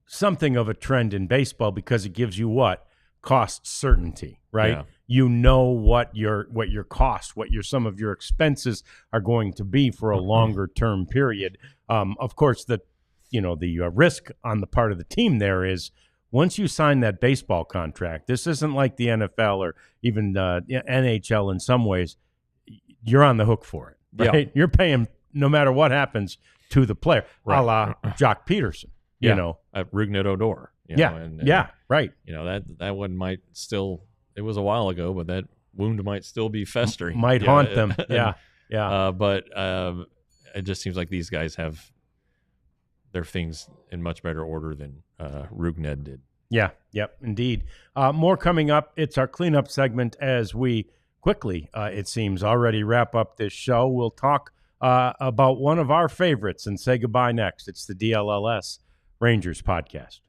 something of a trend in baseball because it gives you what? Cost certainty, right? Yeah. You know what your cost, some of your expenses are going to be for a longer term period. Of course, the risk on the part of the team there is once you sign that baseball contract, this isn't like the NFL or even NHL in some ways. You're on the hook for it, right? Yeah. You're paying no matter what happens to the player, right. a la Jock Pederson. At Rougned Odor. Right. That one might still. It was a while ago, but that wound might still be festering. Might haunt them. Yeah. But it just seems like these guys their things in much better order than Rugned did. Yeah, yep, indeed. More coming up. It's our cleanup segment as we quickly, it seems, already wrap up this show. We'll talk about one of our favorites and say goodbye next. It's the DLLS Rangers podcast.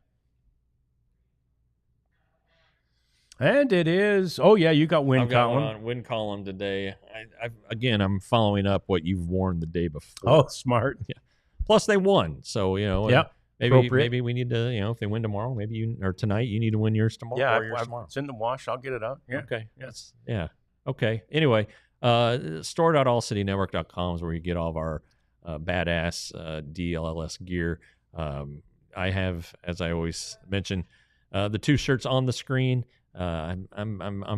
And it is, oh yeah, you got win column. I've got win column today. I'm following up what you've worn the day before. Oh, smart. Yeah. Plus they won, so yep. Maybe we need to, if they win tomorrow, or tonight, you need to win yours tomorrow. Yeah, or yours tomorrow. It's in the wash. I'll get it out. Yeah. Okay. Yes. Yeah. Okay. Anyway, store.allcitynetwork.com is where you get all of our badass DLLS gear. I have, as I always mention, the 2 shirts on the screen. I'm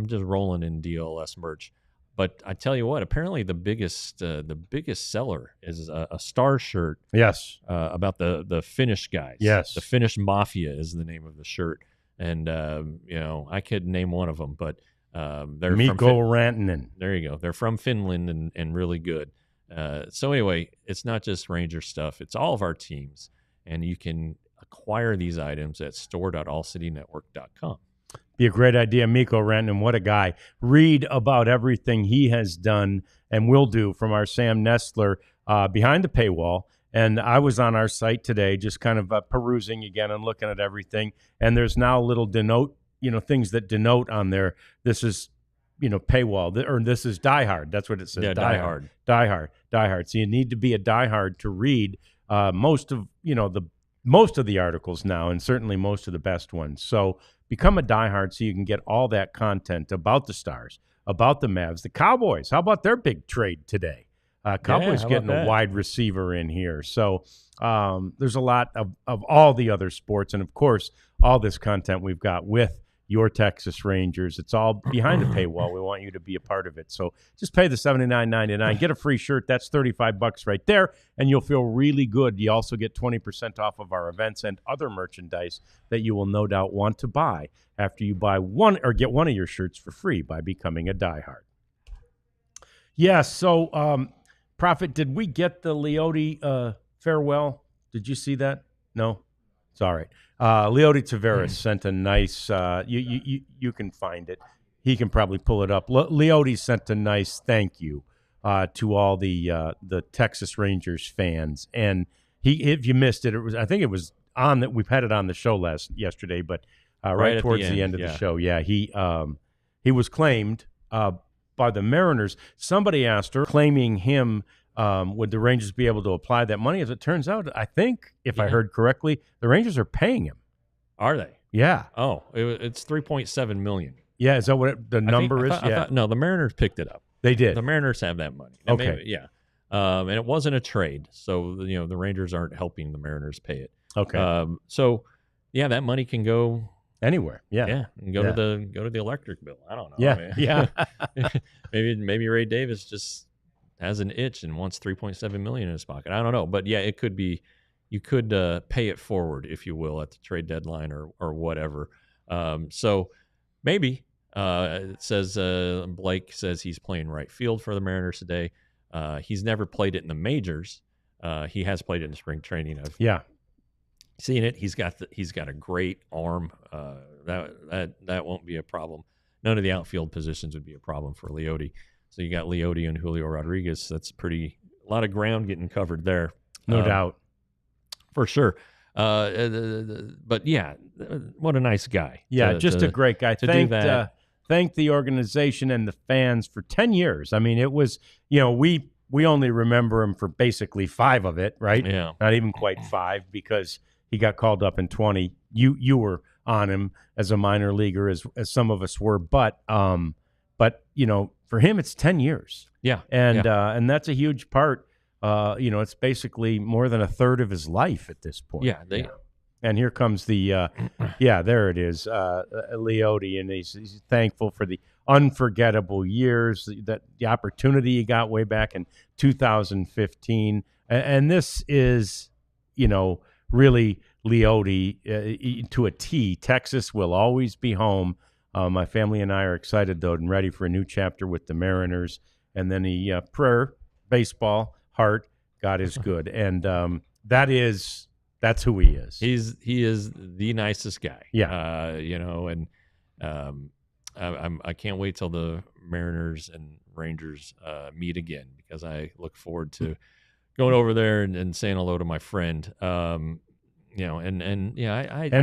just rolling in DLLS merch. But I tell you what, apparently the biggest seller is a Star shirt. Yes. About the Finnish guys. Yes. The Finnish Mafia is the name of the shirt, and I could name one of them, but they're Mikko Rantanen. There you go. They're from Finland and really good. So anyway, it's not just Ranger stuff; it's all of our teams, and you can acquire these items at store.allcitynetwork.com. Be a great idea. Mikko Rantanen, what a guy. Read about everything he has done and will do from our Sam Nestler behind the paywall. And I was on our site today just kind of perusing again and looking at everything. And there's now little things that denote on there. This is, paywall, or this is diehard. That's what it says. Yeah, diehard. Diehard. So you need to be a diehard to read most of the articles now, and certainly most of the best ones. So become a diehard so you can get all that content about the Stars, about the Mavs, the Cowboys. How about their big trade today? Cowboys getting a wide receiver in here. So there's a lot of all the other sports, and of course, all this content we've got with your Texas Rangers. It's all behind the paywall. We want you to be a part of it. So just pay the $79.99. Get a free shirt. That's $35 right there, and you'll feel really good. You also get 20% off of our events and other merchandise that you will no doubt want to buy after you buy one or get one of your shirts for free by becoming a diehard. Yeah, so, Prophet, did we get the Leody farewell? Did you see that? No? It's all right. Leody Taveras sent a nice, you can find it. He can probably pull it up. Leody sent a nice thank you to all the Texas Rangers fans. And if you missed it, I think it was on that. We've had it on the show yesterday, but right towards the end of the show. Yeah, he was claimed by the Mariners. Somebody asked her, claiming him. Would the Rangers be able to apply that money? As it turns out, I think, if I heard correctly, the Rangers are paying him. Are they? Yeah. Oh, it's $3.7 million. Yeah, is that what the number is? Yeah. No, the Mariners picked it up. They did. The Mariners have that money. Okay. Maybe, yeah. And it wasn't a trade, so the Rangers aren't helping the Mariners pay it. Okay. So yeah, that money can go anywhere. Yeah. Yeah, and go to the electric bill. I don't know. Yeah. I mean, yeah. maybe Ray Davis just has an itch and wants $3.7 million in his pocket. I don't know, but yeah, it could be. You could pay it forward, if you will, at the trade deadline or whatever. So maybe it says Blake says he's playing right field for the Mariners today. He's never played it in the majors. He has played it in spring training. I've seen it. He's got a great arm. That won't be a problem. None of the outfield positions would be a problem for Leody. So you got Leody and Julio Rodriguez. That's a lot of ground getting covered there. No doubt. For sure. But yeah, what a nice guy. Yeah, just a great guy. Thank the organization and the fans for 10 years. I mean, it was, we only remember him for basically 5 of it, right? Yeah. Not even quite 5 because he got called up in 20. You were on him as a minor leaguer as some of us were, but for him it's 10 years. Yeah. And that's a huge part. It's basically more than a third of his life at this point. Yeah. And here comes there it is, Leody, and he's thankful for the unforgettable years, that the opportunity he got way back in 2015. And this is, really Leody to a T. Texas will always be home. My family and I are excited, though, and ready for a new chapter with the Mariners. And then prayer, baseball, heart, God is good. And that is That's who he is. He is the nicest guy. Yeah. And I can't wait till the Mariners and Rangers meet again, because I look forward to going over there and saying hello to my friend. And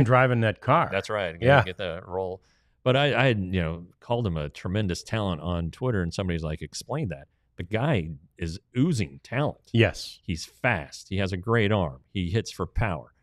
driving that car. That's right. Yeah. Get that role. But I had, called him a tremendous talent on Twitter, and somebody's like, explain that. The guy is oozing talent. Yes. He's fast. He has a great arm. He hits for power.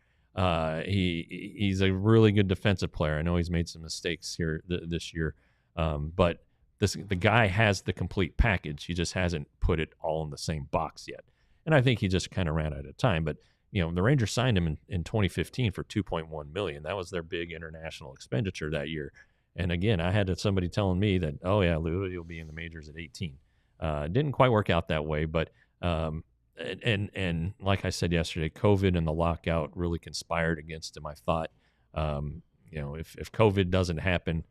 He's a really good defensive player. I know he's made some mistakes here this year, but the guy has the complete package. He just hasn't put it all in the same box yet. And I think he just kind of ran out of time. But the Rangers signed him in 2015 for $2.1 million. That was their big international expenditure that year. And again, I had somebody telling me that, oh yeah, Leody will be in the majors at 18. It didn't quite work out that way, but and like I said yesterday, COVID and the lockout really conspired against him. I thought, if COVID doesn't happen,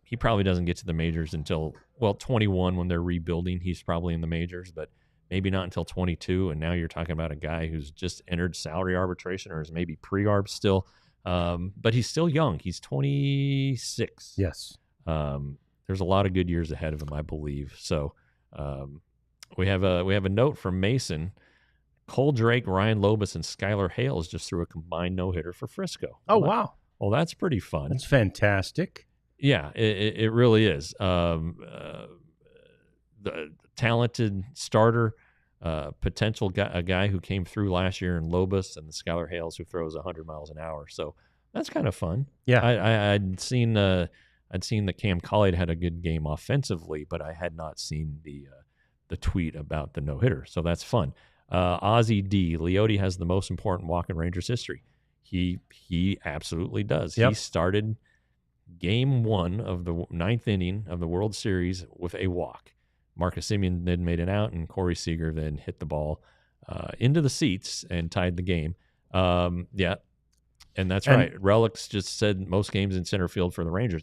he probably doesn't get to the majors until 21, when they're rebuilding. He's probably in the majors, but maybe not until 22. And now you're talking about a guy who's just entered salary arbitration, or is maybe pre-arb still. But he's still young. He's 26. Yes. There's a lot of good years ahead of him, I believe. So we have a note from Mason. Cole Drake, Ryan Lobus, and Skylar Hales just threw a combined no-hitter for Frisco. Oh, wow. Well, that's pretty fun. That's fantastic. Yeah, it really is. The talented starter, potential guy, a guy who came through last year in Lobus, and the Skylar Hales who throws 100 miles an hour. So that's kind of fun. Yeah, I'd seen that Cam Collied had a good game offensively, but I had not seen the tweet about the no hitter. So that's fun. Ozzy D. Leody has the most important walk in Rangers history. He absolutely does. Yep. He started Game 1 of the 9th inning of the World Series with a walk. Marcus Semien then made it out, and Corey Seager then hit the ball into the seats and tied the game. And that's right. Relics just said most games in center field for the Rangers.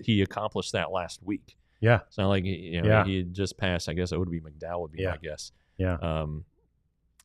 He accomplished that last week. Yeah. It's not like he had just passed. I guess it would be McDowell would be my guess. Yeah.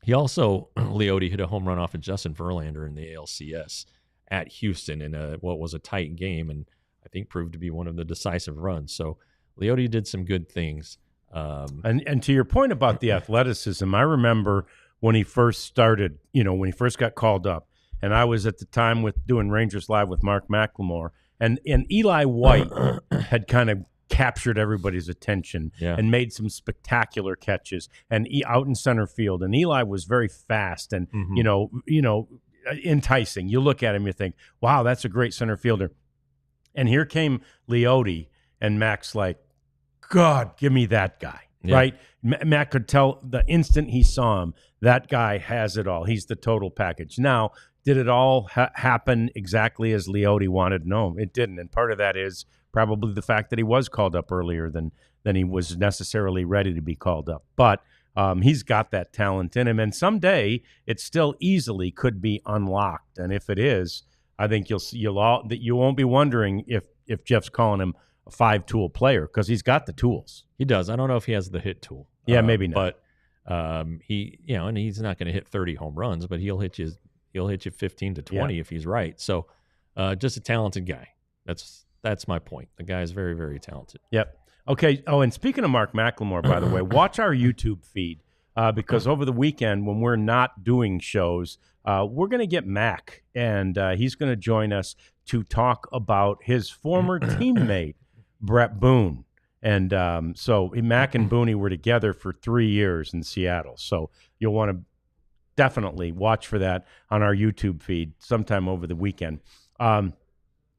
He also, Leody, hit a home run off of Justin Verlander in the ALCS at Houston in what was a tight game, and I think proved to be one of the decisive runs. So Leody did some good things. And to your point about the athleticism, I remember when he first started, when he first got called up, and I was at the time doing Rangers Live with Mark McLemore, and Eli White had kind of captured everybody's attention and made some spectacular catches and out in center field. And Eli was very fast and, enticing. You look at him, you think, wow, that's a great center fielder. And here came Leody, and Mac's like, God, give me that guy, right? Mac could tell the instant he saw him, that guy has it all. He's the total package. Now, did it all happen exactly as Leody wanted? No, it didn't. And part of that is probably the fact that he was called up earlier than he was necessarily ready to be called up. But he's got that talent in him, and someday it still easily could be unlocked. And if it is, I think you won't be wondering if Jeff's calling him a 5-tool player, because he's got the tools. He does. I don't know if he has the hit tool. Yeah, maybe not. But he, and he's not going to hit 30 home runs, but he'll hit you 15 to 20 if he's right. So, just a talented guy. That's my point. The guy is very, very talented. Yep. Okay. Oh, and speaking of Mark McLemore, by the way, watch our YouTube feed because over the weekend when we're not doing shows, we're going to get Mac, and he's going to join us to talk about his former teammate, Bret Boone. And so Mac and Boone were together for 3 years in Seattle. So you'll want to definitely watch for that on our YouTube feed sometime over the weekend.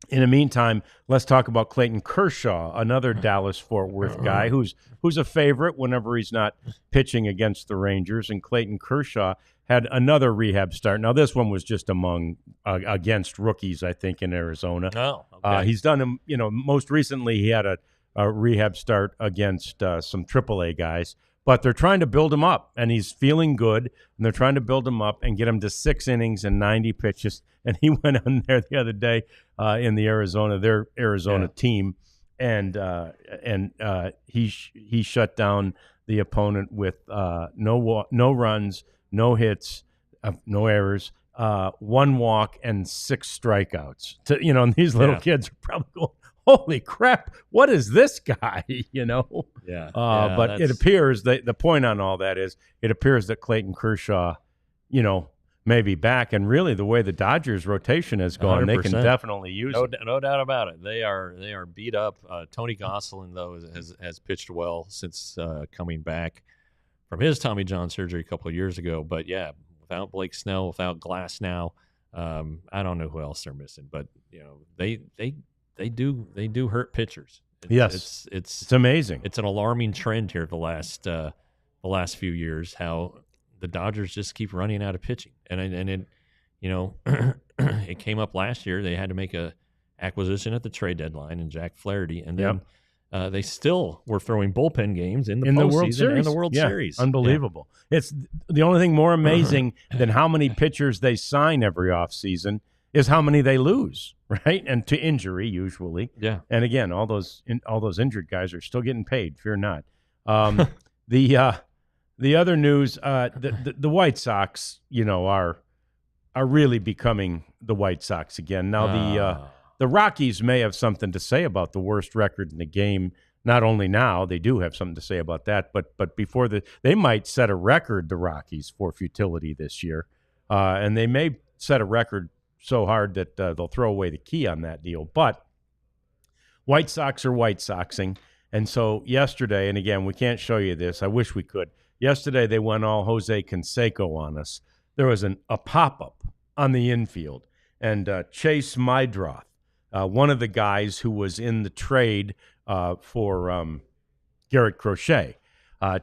In the meantime, let's talk about Clayton Kershaw, another Dallas-Fort Worth guy who's a favorite whenever he's not pitching against the Rangers. And Clayton Kershaw had another rehab start. Now, this one was just against rookies, I think, in Arizona. Oh, okay. He's done them, most recently he had a rehab start against some AAA guys. But they're trying to build him up, and he's feeling good, and they're trying to build him up and get him to 6 innings and 90 pitches. And he went on there the other day in their Arizona team, and he shut down the opponent with no runs, no hits, no errors, 1 walk and 6 strikeouts. And these little kids are probably going, holy crap, what is this guy? But it appears that the point on all that is it appears that Clayton Kershaw, may be back. And really the way the Dodgers rotation has gone, 100%. They can definitely use it. No doubt about it. They are beat up. Tony Gosselin, though, has pitched well since coming back from his Tommy John surgery a couple of years ago. But, yeah, without Blake Snell, without Glass now, I don't know who else they're missing. But, they do hurt pitchers. It's amazing. It's an alarming trend here the last few years, how the Dodgers just keep running out of pitching. And it it came up last year. They had to make a acquisition at the trade deadline in Jack Flaherty, and then they still were throwing bullpen games in the World Series. In the World Series. Unbelievable. Yeah. It's the only thing more amazing than how many pitchers they sign every offseason is how many they lose, right? And to injury usually. Yeah. And again, all those injured guys are still getting paid. Fear not. The other news, the White Sox, are really becoming the White Sox again. Now the Rockies may have something to say about the worst record in the game. Not only now, they do have something to say about that, but before they might set a record, the Rockies, for futility this year, and they may set a record so hard that they'll throw away the key on that deal. But White Sox are White Soxing, and so yesterday, and again, we can't show you this. I wish we could. Yesterday, they went all Jose Canseco on us. There was a pop-up on the infield, and Chase Meidroth, one of the guys who was in the trade for Garrett Crochet.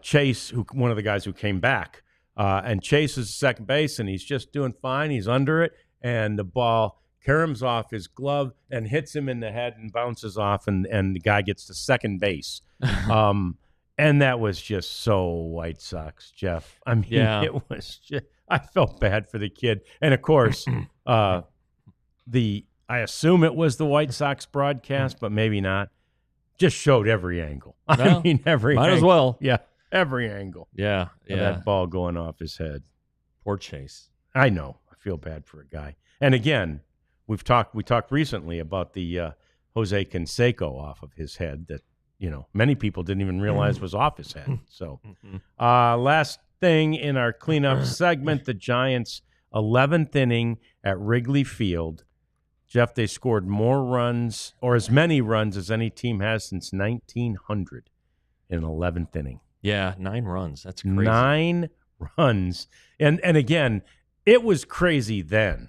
Chase, one of the guys who came back, and Chase is second base, and he's just doing fine. He's under it, and the ball caroms off his glove and hits him in the head and bounces off, and the guy gets to second base. And that was just so White Sox, Jeff. I mean, It was just – I felt bad for the kid. And, of course, I assume it was the White Sox broadcast, but maybe not. Just showed every angle. Well, I mean, every might angle. As well. Yeah, every angle. Yeah. That ball going off his head. Poor Chase. I know. I feel bad for a guy. And, again, we talked recently about the Jose Canseco off of his head that, many people didn't even realize was off his head. So, last thing in our cleanup segment, the Giants' 11th inning at Wrigley Field. Jeff, they scored more runs, or as many runs as any team has since 1900 in 11th inning. Yeah, 9 runs. That's crazy. 9 runs. And again, it was crazy then,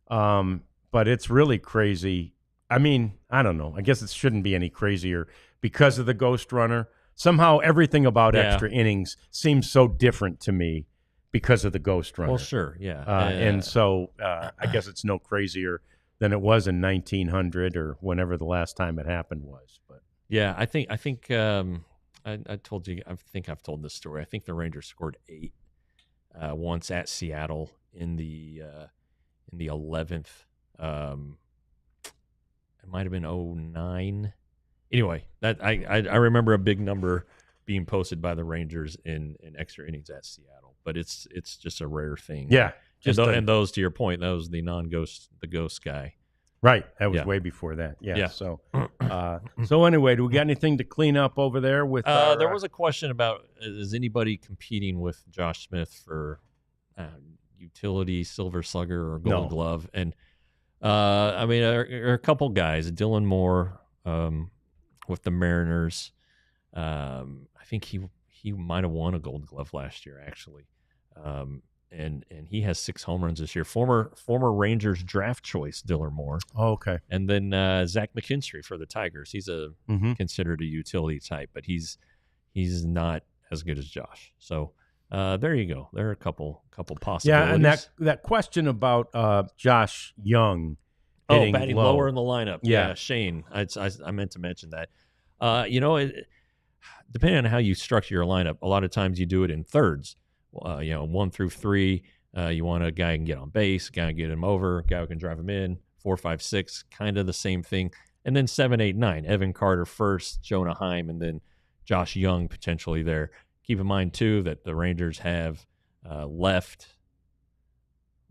but it's really crazy. I mean, I don't know. I guess it shouldn't be any crazier because of the ghost runner. Somehow everything about extra innings seems so different to me because of the ghost runner. Well, sure, yeah. And so I guess it's no crazier than it was in 1900 or whenever the last time it happened was. But yeah, I think I told you. I think I've told this story. I think the Rangers scored 8 once at Seattle in the 11th. It might have been 09. Anyway, that I remember a big number being posted by the Rangers in extra innings at Seattle, but it's just a rare thing. Yeah, and those, to your point, that was the ghost guy. Right, that was way before that. Yeah. So, so anyway, do we got anything to clean up over there? With there was a question about is anybody competing with Josh Smith for utility Silver Slugger or Gold Glove? And I mean, there are a couple guys, Dylan Moore. With the Mariners, I think he might have won a Gold Glove last year, actually, and he has 6 home runs this year. Former Rangers draft choice, Dylan Moore. Oh, okay. And then Zach McKinstry for the Tigers. He's considered a utility type, but he's not as good as Josh. So there you go. There are a couple possibilities. Yeah, and that question about Josh Young. Batting lower in the lineup. Yeah, Shane. I meant to mention that. Depending on how you structure your lineup, a lot of times you do it in thirds. 1 through 3. You want a guy who can get on base, a guy who can get him over, a guy who can drive him in. 4, 5, 6, kind of the same thing. And then 7, 8, 9. Evan Carter first, Jonah Heim, and then Josh Young potentially there. Keep in mind, too, that the Rangers have left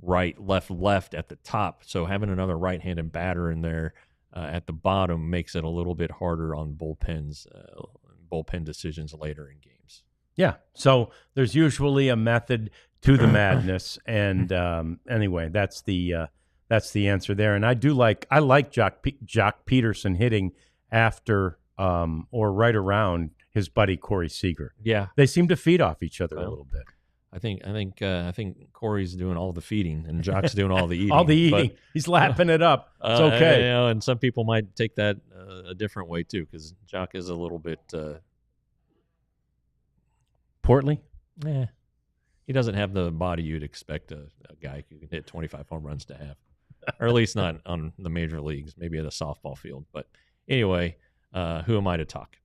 right, left at the top. So having another right-handed batter in there at the bottom makes it a little bit harder on bullpen decisions later in games. Yeah. So there's usually a method to the madness, and anyway, that's the answer there. And I like Jock Pederson hitting after or right around his buddy Corey Seager. Yeah, they seem to feed off each other a little bit. I think Corey's doing all the feeding and Jock's doing all the eating. All the eating. He's lapping it up. It's okay. And some people might take that a different way too, because Jock is a little bit portly. Yeah, he doesn't have the body you'd expect a guy who can hit 25 home runs to have, or at least not on the major leagues. Maybe at a softball field. But anyway, who am I to talk?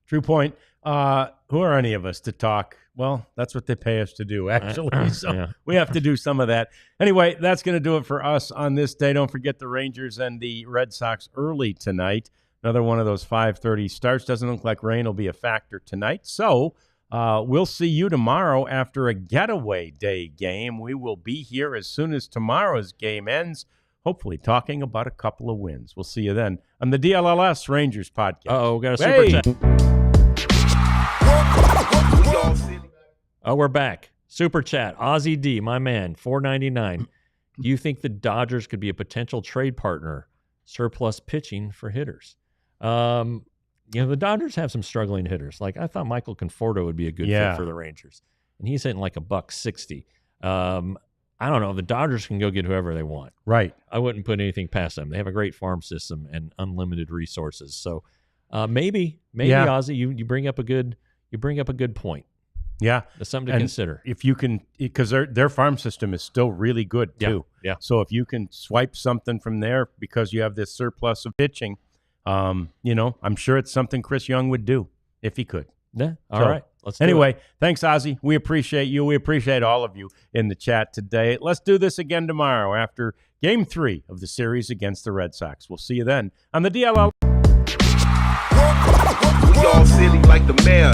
True point. Who are any of us to talk? Well, that's what they pay us to do, actually. So yeah. We have to do some of that. Anyway, that's going to do it for us on this day. Don't forget the Rangers and the Red Sox early tonight. Another one of those 5:30 starts. Doesn't look like rain will be a factor tonight. So we'll see you tomorrow after a getaway day game. We will be here as soon as tomorrow's game ends, hopefully talking about a couple of wins. We'll see you then on the DLLS Rangers podcast. We got a super chat. We're back. Super chat. Ozzy D, my man, $4.99. Do you think the Dodgers could be a potential trade partner? Surplus pitching for hitters. The Dodgers have some struggling hitters. Like, I thought Michael Conforto would be a good fit for the Rangers, and he's hitting like $160. I don't know. The Dodgers can go get whoever they want. Right. I wouldn't put anything past them. They have a great farm system and unlimited resources. So maybe Ozzy, you bring up a good point. Yeah, that's something to consider. If you can, because their farm system is still really good too. Yeah. So if you can swipe something from there because you have this surplus of pitching, I'm sure it's something Chris Young would do if he could. Yeah. All right. Let's anyway, thanks, Ozzy. We appreciate you. We appreciate all of you in the chat today. Let's do this again tomorrow after Game 3 of the series against the Red Sox. We'll see you then on the DLL. We all silly like the mayor.